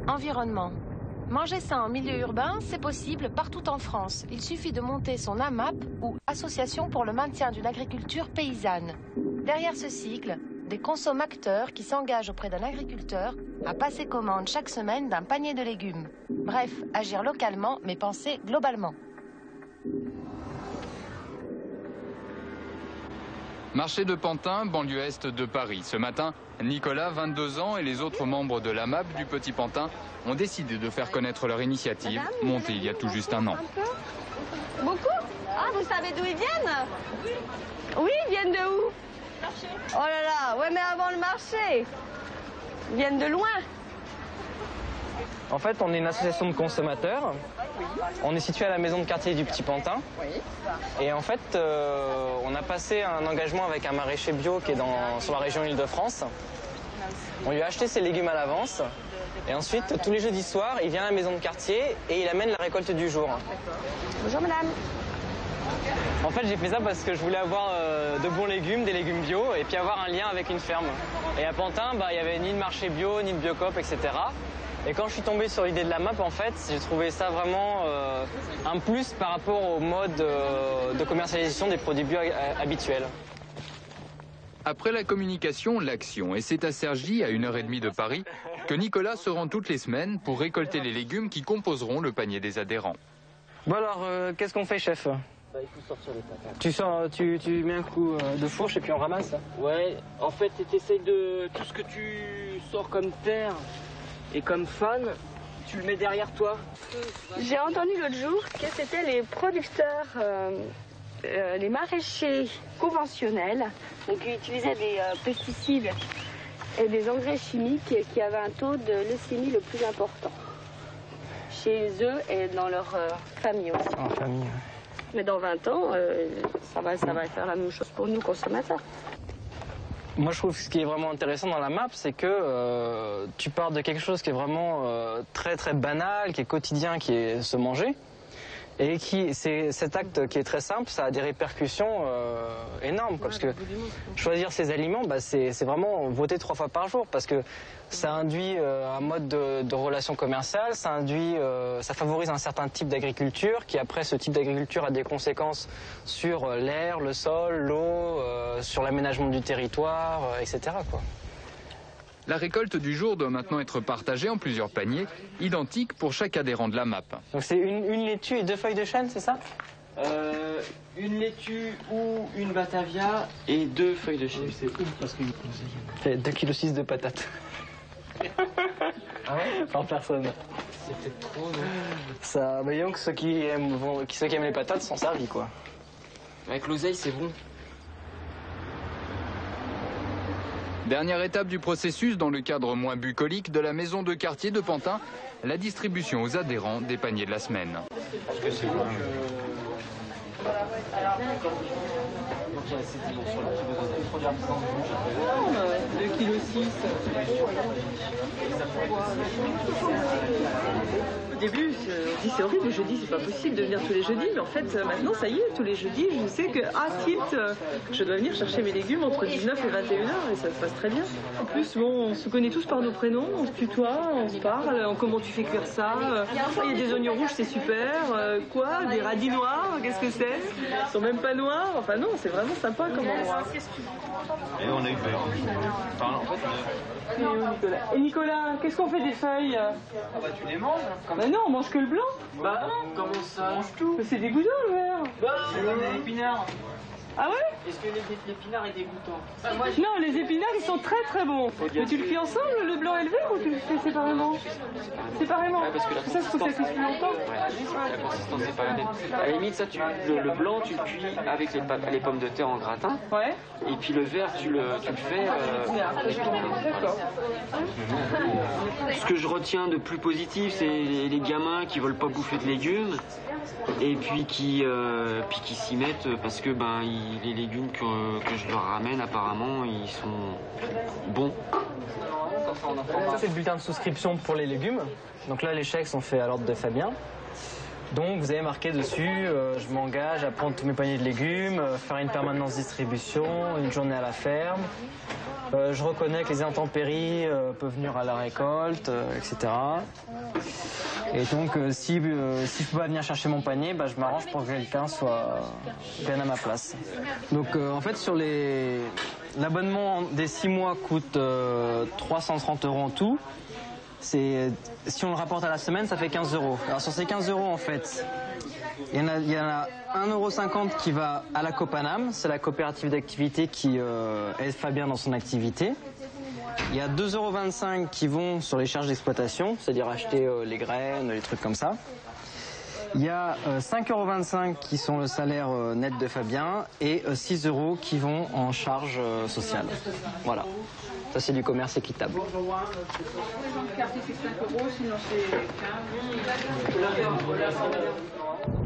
Environnement. Manger sain en milieu urbain, c'est possible partout en France. Il suffit de monter son AMAP ou Association pour le maintien d'une agriculture paysanne. Derrière ce sigle, des consommateurs qui s'engagent auprès d'un agriculteur à passer commande chaque semaine d'un panier de légumes. Bref, agir localement mais penser globalement. Marché de Pantin, banlieue est de Paris. Ce matin, Nicolas, 22 ans, et les autres membres de l'AMAP du Petit Pantin ont décidé de faire connaître leur initiative, montée il y a tout juste un an. Beaucoup? Ah, vous savez d'où ils viennent? Oui, ils viennent de où? Marché. Oh là là, ouais, mais avant le marché. Ils viennent de loin. En fait, on est une association de consommateurs. On est situé à la maison de quartier du Petit Pantin. Et en fait, on a passé un engagement avec un maraîcher bio qui est sur la région Île-de-France. On lui a acheté ses légumes à l'avance. Et ensuite, tous les jeudis soirs, il vient à la maison de quartier et il amène la récolte du jour. Bonjour madame. En fait, j'ai fait ça parce que je voulais avoir de bons légumes, des légumes bio, et puis avoir un lien avec une ferme. Et à Pantin, il n'y avait ni de marché bio, ni de Biocoop, etc. Et quand je suis tombé sur l'idée de la MAP, en fait, j'ai trouvé ça vraiment un plus par rapport au mode de commercialisation des produits bio habituels. Après la communication, l'action. Et c'est à Cergy, à 1h30 de Paris, que Nicolas se rend toutes les semaines pour récolter les légumes qui composeront le panier des adhérents. Bon alors, qu'est-ce qu'on fait, chef? Il faut sortir les patates. Tu mets un coup de fourche et puis on ramasse? Ouais, en fait, tu essayes de... Tout ce que tu sors comme terre et comme fan, tu le mets derrière toi. J'ai entendu l'autre jour que c'était les producteurs, les maraîchers conventionnels, donc qui utilisaient des pesticides et des engrais chimiques qui avaient un taux de leucémie le plus important chez eux et dans leur famille aussi. En famille. Mais dans 20 ans, ça va faire la même chose pour nous, consommateurs. Moi, je trouve que ce qui est vraiment intéressant dans la MAP, c'est que tu pars de quelque chose qui est vraiment très très banal, qui est quotidien, qui est se manger. Et cet acte qui est très simple, ça a des répercussions énormes. Parce que choisir ses aliments, c'est vraiment voter 3 fois par jour. Parce que ça induit un mode de relation commerciale, ça favorise un certain type d'agriculture, qui après, ce type d'agriculture a des conséquences sur l'air, le sol, l'eau, sur l'aménagement du territoire, etc., quoi. La récolte du jour doit maintenant être partagée en plusieurs paniers, identiques pour chaque adhérent de la MAP. Donc c'est une laitue et 2 feuilles de chêne, c'est ça? Une laitue ou une batavia et 2 feuilles de chêne. C'est ouf parce qu'il fait 2,6 kg de patates. Ah ouais? Par personne. C'est peut-être trop, non? Ça, mais donc ceux qui aiment les patates sont servis, quoi. Avec l'oseille, c'est bon. Dernière étape du processus dans le cadre moins bucolique de la maison de quartier de Pantin, la distribution aux adhérents des paniers de la semaine. Est-ce que c'est bon? Au début, on dit c'est horrible, les jeudis, c'est pas possible de venir tous les jeudis, mais en fait, maintenant, ça y est, tous les jeudis, je sais que, tilt, je dois venir chercher mes légumes entre 19 et 21 h et ça se passe très bien. En plus, bon, on se connaît tous par nos prénoms, on se tutoie, on se parle, comment tu fais cuire ça, il y a des oignons rouges, c'est super, quoi, des radis noirs, qu'est-ce que c'est? Ils sont même pas noirs, enfin non, c'est vraiment sympa comme endroit. Et on a eu peur. Enfin, en fait, Et Nicolas, qu'est-ce qu'on fait des feuilles? Ah bah tu les manges? Bah non, on mange que le blanc. Bah comment ça? On mange tout. Mais c'est dégoûtant le vert. C'est comme les épinards. Ah ouais? Est-ce que l'épinard est dégoûtant? Non, les épinards ils sont très très bons. Mais tu le cuis ensemble, le blanc et le vert, ou tu le fais séparément? Séparément. Ouais, parce que la ça, faut que ça cuise plus longtemps. Ouais, la consistance est pas la même. À la limite, ça, le blanc, tu le cuis avec les pommes de terre en gratin. Ouais. Et puis le vert, tu le fais. D'accord. Ce que je retiens de plus positif, c'est les gamins qui veulent pas bouffer de légumes et puis qui s'y mettent parce que les légumes que je leur ramène, apparemment, ils sont bons. Ça, c'est le bulletin de souscription pour les légumes. Donc là, les chèques sont faits à l'ordre de Fabien. Donc vous avez marqué dessus, je m'engage à prendre tous mes paniers de légumes, faire une permanence distribution, une journée à la ferme. Je reconnais que les intempéries peuvent venir à la récolte, etc. Et donc si je peux pas venir chercher mon panier, bah, je m'arrange pour que quelqu'un vienne à ma place. Donc en fait sur l'abonnement des 6 mois coûte 330 € en tout. Si on le rapporte à la semaine, ça fait 15 €. Alors sur ces 15 € en fait, il y en a 1,50 € qui va à la Copanam, c'est la coopérative d'activité qui aide Fabien dans son activité. Il y a 2,25 € qui vont sur les charges d'exploitation, c'est-à-dire acheter les graines, les trucs comme ça. Il y a 5,25 € qui sont le salaire net de Fabien et 6 € qui vont en charges sociales. Voilà. Ça, c'est du commerce équitable. Sinon c'est 15.